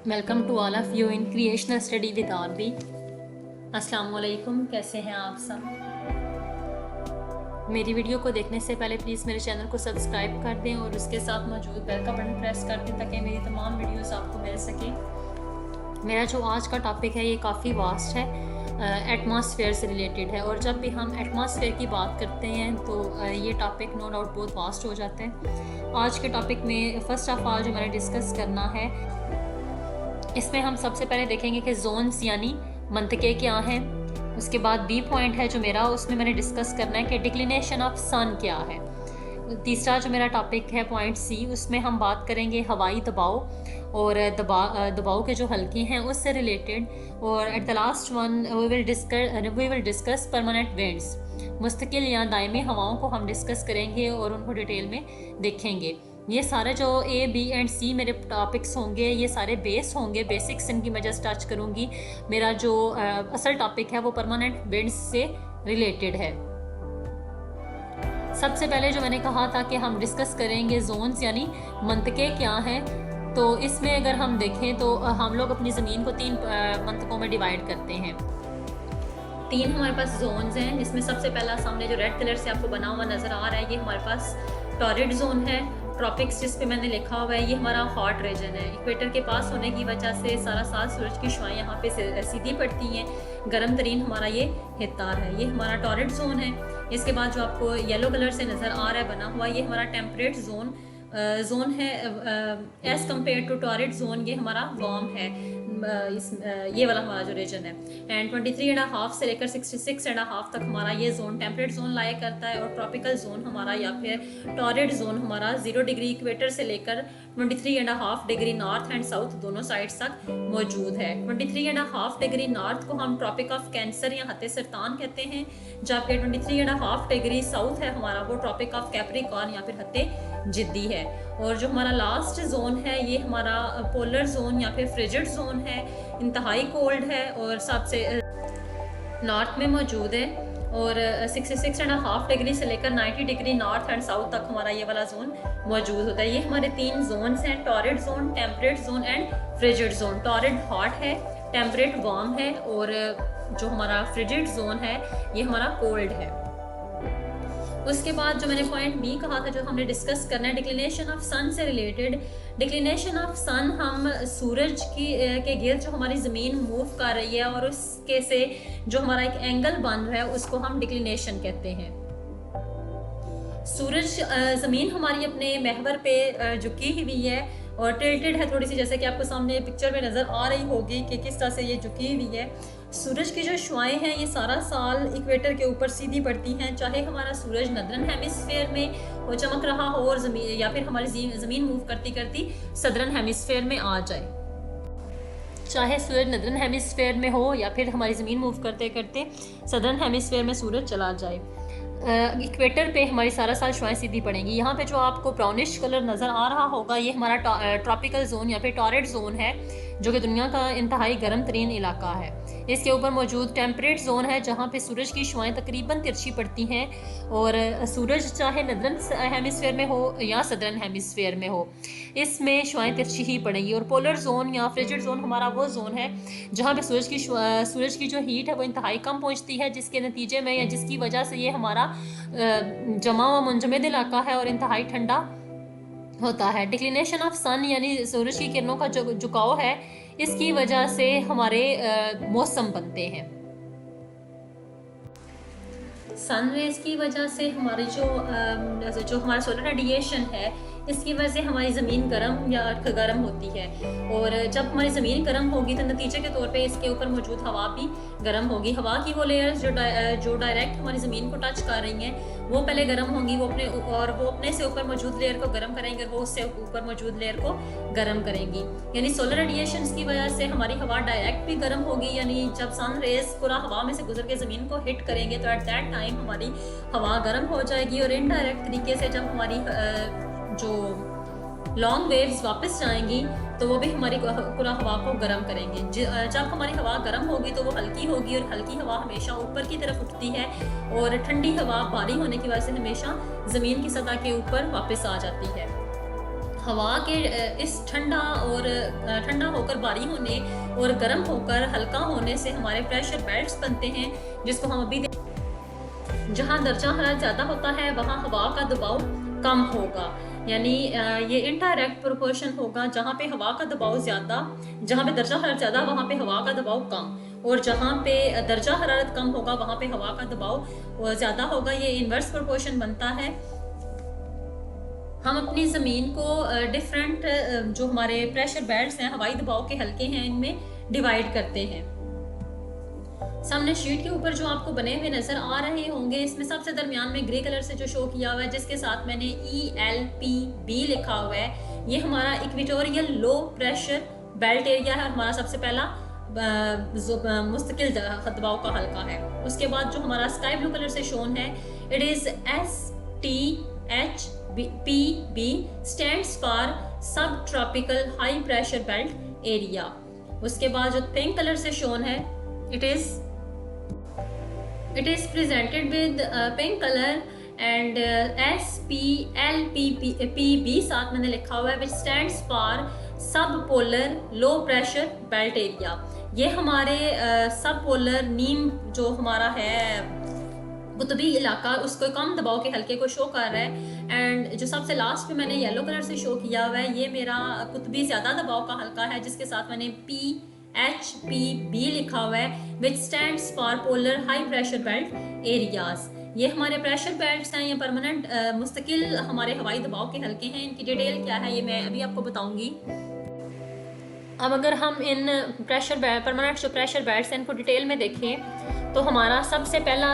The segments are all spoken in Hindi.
Welcome to all of you in creational study with RB. अस्सलाम वालेकुम, कैसे हैं आप सब। मेरी वीडियो को देखने से पहले प्लीज़ मेरे चैनल को सब्सक्राइब कर दें और उसके साथ मौजूद बेल का बटन प्रेस कर दें ताकि मेरी तमाम वीडियोस आपको मिल सकें। मेरा जो आज का टॉपिक है ये काफ़ी वास्ट है, एटमॉस्फेयर से रिलेटेड है। और जब भी हम एटमॉस्फेयर की बात करते हैं तो ये टॉपिक नो डाउट बहुत वास्ट हो जाता है। आज के टॉपिक में फ़र्स्ट ऑफ ऑल जो मैंने डिस्कस करना है, इसमें हम सबसे पहले देखेंगे कि जोन्स यानी मंतके क्या हैं। उसके बाद बी पॉइंट है जो मेरा, उसमें मैंने डिस्कस करना है कि डिक्लिनेशन ऑफ सन क्या है। तीसरा जो मेरा टॉपिक है पॉइंट सी, उसमें हम बात करेंगे हवाई दबाव और दबाव के जो हल्के हैं उससे रिलेटेड। और at the last one we will discuss permanent winds, मुस्तकिल या दायमी हवाओं को हम डिस्कस करेंगे और उनको डिटेल में देखेंगे। ये सारे जो ए बी एंड सी मेरे टॉपिक्स होंगे ये सारे बेस होंगे, बेसिक्स इनकी मैं जस्ट टच करूँगी। मेरा जो असल टॉपिक है वो परमानेंट विंड्स से रिलेटेड है। सबसे पहले जो मैंने कहा था कि हम डिस्कस करेंगे जोन्स यानी मंतके क्या हैं। तो इसमें अगर हम देखें तो हम लोग अपनी ज़मीन को 3 मंतकों में डिवाइड करते हैं। 3 हमारे पास जोन्स हैं, जिसमें सबसे पहला सामने जो रेड कलर से आपको बना हुआ नज़र आ रहा है ये हमारे पास टॉरिड जोन है। ट्रॉपिक्स जिस पे मैंने लिखा हुआ है ये हमारा हॉट रीजन है। इक्वेटर के पास होने की वजह से सारा साल सूरज की शुआएं यहाँ पे सीधी पड़ती हैं। गर्म तरीन हमारा ये हिस्सा है, ये हमारा टॉरिड जोन है। इसके बाद जो आपको येलो कलर से नज़र आ रहा है बना हुआ, ये हमारा टेम्परेट जोन है। As compare to torrid zone ये हमारा वार्म है, ये वाला हमारा जो रीजन है। एंड 23.5 से लेकर 66.5 तक हमारा ये जोन टेम्परेट जोन लाया करता है। और ट्रॉपिकल जोन हमारा या फिर टॉरिड जोन हमारा 0 डिग्री इक्वेटर से लेकर 23.5 डिग्री नॉर्थ एंड साउथ दोनों साइड्स तक मौजूद है। 23.5 डिग्री नॉर्थ को हम ट्रॉपिक ऑफ कैंसर या हत्ते सरतान कहते हैं, जबकि 23.5 डिग्री साउथ है हमारा वो ट्रॉपिक ऑफ कैप्रिकॉर्न या फिर हत्ते जिद्दी है। और जो हमारा लास्ट जोन है ये हमारा पोलर जोन या फिर फ्रिजिड जोन है, इंतहाई कोल्ड है और सबसे नॉर्थ में मौजूद है। और 66.5 डिग्री से लेकर 90 डिग्री नॉर्थ एंड साउथ तक हमारा ये वाला जोन मौजूद होता है। ये हमारे 3 जोन्स हैं, torrid zone, temperate zone and frigid zone. Torrid hot है, टेम्परेट वार्म है और जो हमारा फ्रिजिड जोन है ये हमारा कोल्ड है। उसके बाद जो मैंने पॉइंट बी कहा था जो हमने डिस्कस करना है डिक्लिनेशन ऑफ सन से रिलेटेड। डिक्लिनेशन ऑफ सन, हम सूरज के गिर्द जो हमारी ज़मीन मूव कर रही है और उसके से जो हमारा एक एंगल बन रहा है उसको हम डिक्लिनेशन कहते हैं। सूरज ज़मीन हमारी अपने महवर पे झुकी हुई है और टिल्टेड है थोड़ी सी, जैसे कि आपको सामने पिक्चर में नज़र आ रही होगी कि किस तरह से ये झुकी हुई है। सूरज की जो शुआएं हैं ये सारा साल इक्वेटर के ऊपर सीधी पड़ती हैं, चाहे हमारा सूरज नदरन हेमिस्फेयर में वो चमक रहा हो और ज़मीन या फिर हमारी ज़मीन मूव करती करती सदरन हेमिस्फेयर में आ जाए। चाहे सूरज नदरन हेमिस्फेयर में हो या फिर हमारी ज़मीन मूव करते करते सदरन हेमिस्फेयर में सूरज चला जाए, इक्वेटर पे हमारी सारा साल शुआएं सीधी पड़ेंगी। यहाँ पे जो आपको ब्राउनिश कलर नज़र आ रहा होगा ये हमारा ट्रॉपिकल जोन या फिर टॉरिड जोन है, जो कि दुनिया का इंतहाई गर्म तरीन इलाका है। इसके ऊपर मौजूद टेम्परेट जोन है जहाँ पे सूरज की शुआएं तकरीबन तिरछी पड़ती हैं और सूरज चाहे नदरन हेमिस्फेयर में हो या सदरन हेमिस्फेयर में हो इसमें शुआएं तिरछी ही पड़ेंगी। और पोलर जोन या फ्रिजिड जोन हमारा वो जोन है जहाँ पे सूरज की जो हीट है वो इंतहाई कम पहुँचती है, जिसके नतीजे में या जिसकी वजह से ये हमारा जमा व मुंजमद इलाका है और इंतहाई ठंडा होता है। डिक्लिनेशन ऑफ सन यानी सूरज की किरणों का जो झुकाव है इसकी वजह से हमारे मौसम बनते हैं। सन रेज की वजह से हमारी जो हमारा सोलर रेडिएशन है इसकी वजह से हमारी ज़मीन गर्म या गर्म होती है। और जब हमारी ज़मीन गर्म होगी तो नतीजे के तौर पे इसके ऊपर मौजूद हवा भी गर्म होगी। हवा की वो लेयर्स जो डायरेक्ट हमारी ज़मीन को टच कर रही हैं वो पहले गर्म होंगी, वो अपने से ऊपर मौजूद लेयर को गर्म करेंगे और वो उससे ऊपर मौजूद लेयर को गर्म करेंगी। यानी सोलर रेडिएशन की वजह से हमारी हवा डायरेक्ट भी गर्म होगी, यानी जब सन रेज पूरा हवा में से गुजर के ज़मीन को हिट करेंगे तो एट दैट टाइम हमारी हवा गर्म हो जाएगी। और इनडायरेक्ट तरीके से जब हमारी जो लॉन्ग वेव्स वापस जाएंगी तो वो भी हमारी पूरा हवा को गर्म करेंगे। जब हमारी हवा गर्म होगी तो वो हल्की होगी और हल्की हवा हमेशा ऊपर की तरफ उठती है और ठंडी हवा भारी होने की वजह से हमेशा ज़मीन की सतह के ऊपर वापस आ जाती है। हवा के इस ठंडा होकर भारी होने और गर्म होकर हल्का होने से हमारे प्रेशर बेल्ट्स बनते हैं, जिसको हम अभी जहाँ दर्जा हरारत ज़्यादा होता है वहाँ हवा का दबाव कम होगा, यानी ये इनडायरेक्ट प्रोपोर्शन होगा। जहाँ पे हवा का दबाव ज़्यादा, जहाँ पे दर्जा हरारत ज़्यादा वहाँ पे हवा का दबाव कम, और जहाँ पे दर्जा हरारत कम होगा वहाँ पे हवा का दबाव ज़्यादा होगा। ये इन्वर्स प्रोपोर्शन बनता है। हम अपनी ज़मीन को डिफरेंट जो हमारे प्रेशर बेल्ट्स हैं, हवाई दबाव के हल्के हैं, इनमें डिवाइड करते हैं। सामने शीट के ऊपर जो आपको बने हुए नजर आ रहे होंगे, इसमें सबसे दरमियान में ग्रे कलर से जो शो किया हुआ है, जिसके साथ मैंने ELPB लिखा हुआ है, ये हमारा equatorial low pressure belt area है। हमारा सबसे पहला मुस्तकिल दबाव का हल्का है। उसके बाद जो हमारा स्काई ब्लू कलर से शोन है, it is STHPB, stands for sub tropical high pressure belt area. उसके बाद जो पिंक कलर से शोन है, it is presented with pink color and SPLPB साथ मैंने लिखा हुआ है, which stands for सब पोलर लो प्रेशर बेल्ट एरिया। ये हमारे सब पोलर नीम जो हमारा है कुतबी इलाका, उसको कम दबाव के हल्के को शो कर रहा है। एंड जो सबसे लास्ट पे मैंने येलो कलर से शो किया हुआ है, ये मेरा कुतबी ज़्यादा दबाव का हल्का है, जिसके साथ मैंने PHPB लिखा हुआ है, which stands for polar high pressure belt areas। ये हमारे प्रेशर बेल्ट्स हैं, ये परमानेंट मुस्तकिल हमारे हवाई दबाव के हल्के हैं। इनकी डिटेल क्या है ये मैं अभी आपको बताऊंगी। अब अगर हम इन परमानेंट जो प्रेशर बेल्ट्स हैं इनको डिटेल में देखें, तो हमारा सबसे पहला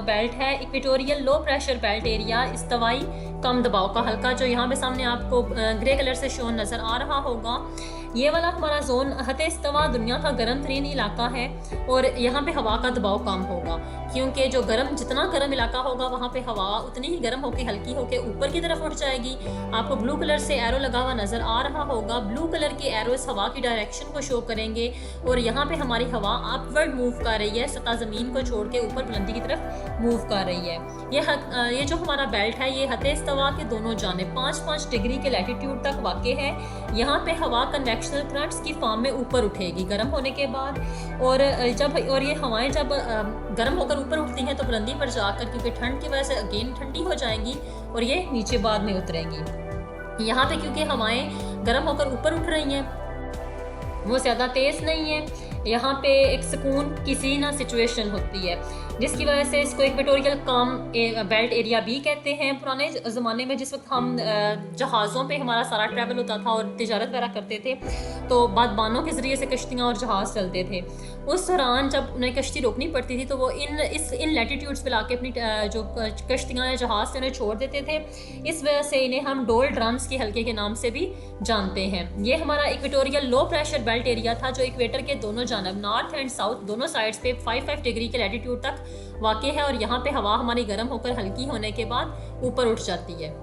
बेल्ट है equatorial low pressure belt area, इस्तवाई कम दबाव का हल्का, जो यहाँ पे सामने आपको ग्रे कलर से शोन नज़र आ रहा होगा। ये वाला हमारा जोन हते इस्तवा दुनिया का गर्म तरीन इलाका है, और यहाँ पे हवा का दबाव कम होगा, क्योंकि जो जितना गर्म इलाका होगा वहाँ पे हवा उतनी ही गर्म होकर हल्की होकर ऊपर की तरफ उठ जाएगी। आपको ब्लू कलर से एरो लगा हुआ नज़र आ रहा होगा। ब्लू कलर के एरोस हवा की डायरेक्शन को शो करेंगे, और यहाँ पे हमारी हवा अपवर्ड मूव कर रही है, सतह ज़मीन को छोड़ के ऊपर बुलंदी की तरफ मूव कर रही है। ये जो हमारा बेल्ट है, ये हते इस्तवा के दोनों जानिब 5-5 डिग्री के लैटिट्यूड तक वाक़ है। यहाँ पे हवा कन्वेक्शनल करंट्स की फॉर्म में ऊपर उठेगी गर्म होने के बाद, और ये हवाएं जब गर्म होकर ऊपर उठती हैं तो बुलंदी पर जाकर, क्योंकि ठंड की वजह से अगेन ठंडी हो जाएंगी, और ये नीचे बाद में उतरेंगी। यहाँ पे क्योंकि हवाएं गर्म होकर ऊपर उठ रही हैं, वो ज़्यादा तेज़ नहीं है, यहाँ पे एक सुकून की सी ना सिचुएशन होती है, जिसकी वजह से इसको इक्वेटोरियल काम बेल्ट एरिया भी कहते हैं। पुराने ज़माने में जिस वक्त हम जहाज़ों पे हमारा सारा ट्रैवल होता था और तिजारत वगैरह करते थे, तो बादबानों के ज़रिए से कश्तियाँ और जहाज़ चलते थे। उस दौरान जब उन्हें कश्ती रोकनी पड़ती थी, तो वो इन लैटिट्यूड्स पे लाके अपनी जो कश्तियाँ या जहाज़ थे उन्हें छोड़ देते थे। इस वजह से इन्हें हम डोल ड्रम्स के हल्के के नाम से भी जानते हैं। ये हमारा equatorial low pressure belt area था, जो इक्वेटर के दोनों जानब नॉर्थ एंड साउथ दोनों साइड्स पे 5-5 डिग्री के लैटिट्यूड तक वाक़ है, और यहाँ पे हवा हमारी गर्म होकर हल्की होने के बाद ऊपर उठ जाती है।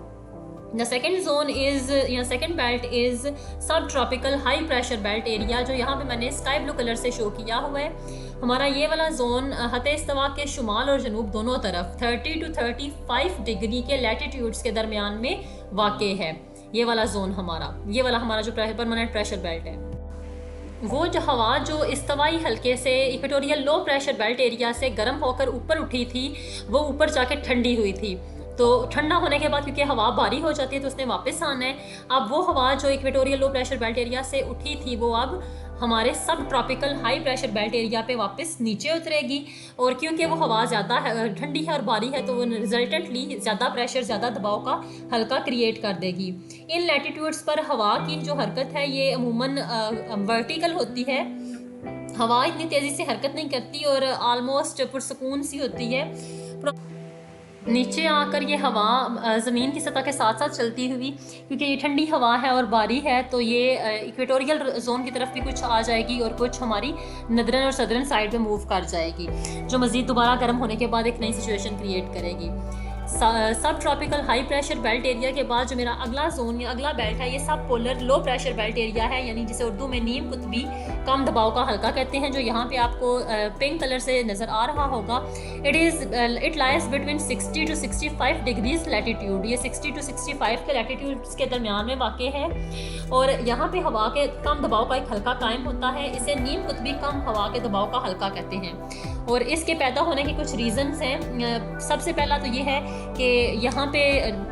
The second zone is या second belt is सब tropical high pressure belt area, जो यहाँ पे मैंने स्काई ब्लू कलर से शो किया हुआ है। हमारा ये वाला जोन हते इस्तवा के शुमाल और जनूब दोनों तरफ 30 to 35 डिग्री के लैटिट्यूड्स के दरमियान में वाक़ है। ये वाला जोन ये वाला हमारा जो परमानेंट प्रेशर बेल्ट है, वो जो हवा जो इस्तवाई हल्के से equatorial low pressure belt area से गर्म होकर ऊपर उठी थी, वो ऊपर जाके ठंडी हुई थी। तो ठंडा होने के बाद क्योंकि हवा भारी हो जाती है तो उसने वापस आना है। अब वो हवा जो equatorial low pressure belt area से उठी थी, वो अब हमारे सब tropical high pressure belt area पे वापस नीचे उतरेगी, और क्योंकि वो हवा ज़्यादा ठंडी है और भारी है, तो वो रिजल्टेंटली ज़्यादा प्रेशर, ज़्यादा दबाव का हल्का क्रिएट कर देगी। इन लैटिट्यूड्स पर हवा की जो हरकत है ये अमूमन वर्टिकल होती है। हवा इतनी तेज़ी से हरकत नहीं करती और आलमोस्ट पुरसकून सी होती है। नीचे आकर ये हवा ज़मीन की सतह के साथ साथ चलती हुई, क्योंकि ये ठंडी हवा है और भारी है, तो ये इक्वेटोरियल जोन की तरफ भी कुछ आ जाएगी और कुछ हमारी नदरन और सदरन साइड में मूव कर जाएगी, जो मज़ीद दोबारा गर्म होने के बाद एक नई सिचुएशन क्रिएट करेगी। सब tropical high pressure belt area के बाद जो मेरा अगला जोन या अगला बेल्ट है ये सब पोलर लो प्रेशर बेल्ट एरिया है, यानी जिसे उर्दू में नीम कुतबी कम दबाव का हल्का कहते हैं, जो यहाँ पे आपको पिंक कलर से नज़र आ रहा होगा। It lies between 60 to 65 degrees latitude. ये 60 to 65 के लैटिट्यूड्स के दरमियान में वाक़ है और यहाँ पे हवा के कम दबाव का एक हल्का कायम होता है। इसे नीम कुतबी कम हवा के दबाव का हल्का कहते हैं और इसके पैदा होने के कुछ रीजंस हैं। सबसे पहला तो ये है कि यहाँ पे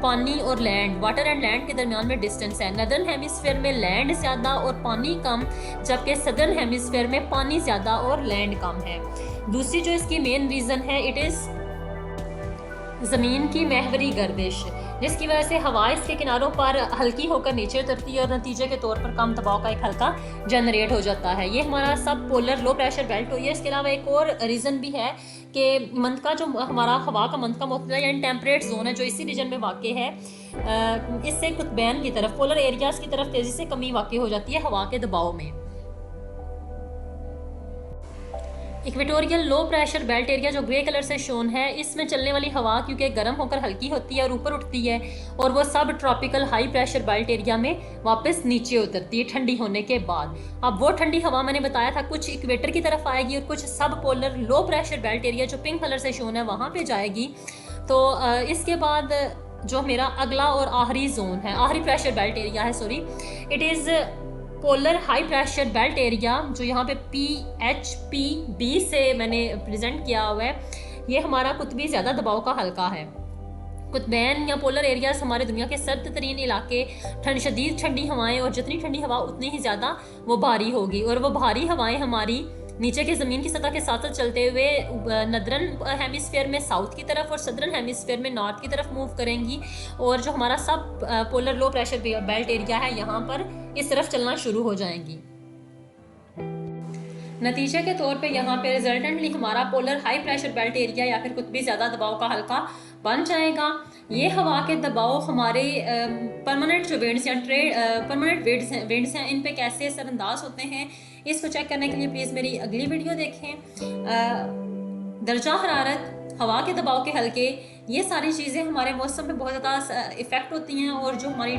पानी और लैंड, वाटर एंड लैंड के दरमियान में डिस्टेंस है। नदर्न हेमिस्फीयर में लैंड ज़्यादा और पानी कम, जबकि सदर्न हेमिस्फीयर में पानी ज़्यादा और लैंड कम है। दूसरी जो इसकी मेन रीज़न है इट इज़ ज़मीन की महवरी गर्दिश, जिसकी वजह से हवा इसके किनारों पर हल्की होकर नीचे उतरती है और नतीजे के तौर पर कम दबाव का एक हल्का जनरेट हो जाता है। ये हमारा सब पोलर लो प्रेशर बेल्ट हुई है। इसके अलावा एक और रीज़न भी है कि मंतका जो हमारा हवा का मंतका मुख्तलिफ है यानी टेम्परेट जोन है जो इसी रीजन में वाक़ है, इससे कुतबैन की तरफ पोलर एरियाज़ की तरफ तेज़ी से कमी वाक़ हो जाती है हवा के दबाव में। Equatorial low pressure belt area जो ग्रे कलर से शोन है, इसमें चलने वाली हवा क्योंकि गर्म होकर हल्की होती है और ऊपर उठती है और वो सब tropical high pressure belt area में वापस नीचे उतरती है ठंडी होने के बाद। अब वो ठंडी हवा मैंने बताया था कुछ इक्वेटर की तरफ आएगी और कुछ सब पोलर लो प्रेशर बेल्ट एरिया जो पिंक कलर से शोन है वहाँ पर जाएगी। तो इसके बाद जो मेरा अगला और आखिरी जोन है, आखिरी प्रेशर बेल्ट एरिया है, sorry, it is polar high pressure belt area जो यहाँ पे PHPB से मैंने प्रेजेंट किया हुआ है। ये हमारा कुतबी ज़्यादा दबाव का हल्का है। कुतबैन या पोलर एरियाज हमारे दुनिया के सर्द तरीन इलाके, शदीद ठंडी हवाएं और जितनी ठंडी हवा उतनी ही ज़्यादा वो भारी होगी और वो भारी हवाएं हमारी नीचे की ज़मीन की सतह के साथ चलते हुए नदरन हेमिस्फीयर में साउथ की तरफ और सदरन हेमिस्फीयर में नॉर्थ की तरफ मूव करेंगी और जो हमारा सब पोलर लो प्रेशर बेल्ट एरिया है यहाँ पर इस तरफ चलना शुरू हो जाएंगी। नतीजे के तौर पे यहाँ पे रिजल्टेंटली हमारा polar high pressure belt area या फिर कुतबी ज़्यादा दबाव का हल्का बन जाएगा। ये हवा के दबाव हमारे परमानेंट जो विंड्स या परमानेंट विंड्स हैं इन पे कैसे असरअंदाज होते हैं, इसको चेक करने के लिए प्लीज़ मेरी अगली वीडियो देखें। दर्जा हरारत, हवा के दबाव के हल्के, ये सारी चीज़ें हमारे मौसम पे बहुत ज़्यादा इफ़ेक्ट होती हैं और जो हमारी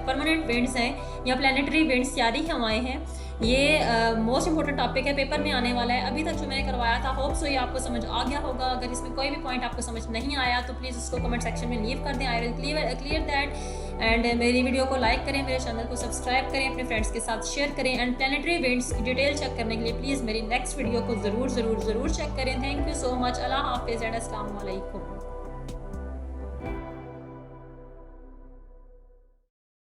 परमानेंट विंड्स हैं या प्लानिटरी विंड्स, सियारी हवाएं हैं, ये मोस्ट इंपॉर्टेंट टॉपिक है, पेपर में आने वाला है। अभी तक जो मैंने करवाया था होप सो ये आपको समझ आ गया होगा। अगर इसमें कोई भी पॉइंट आपको समझ नहीं आया तो प्लीज़ उसको कमेंट सेक्शन में लीव कर दें। I will clear that. And मेरी वीडियो को लाइक करें, मेरे चैनल को सब्सक्राइब करें, अपने फ्रेंड्स के साथ शेयर करें एंड प्लानिटरी विंड्स की डिटेल चेक करने के लिए प्लीज़ मेरी नेक्स्ट वीडियो को ज़रूर चेक करें। Thank you so much. अल्लाह हाफिज़ एंड अस्सलाम वालेकुम।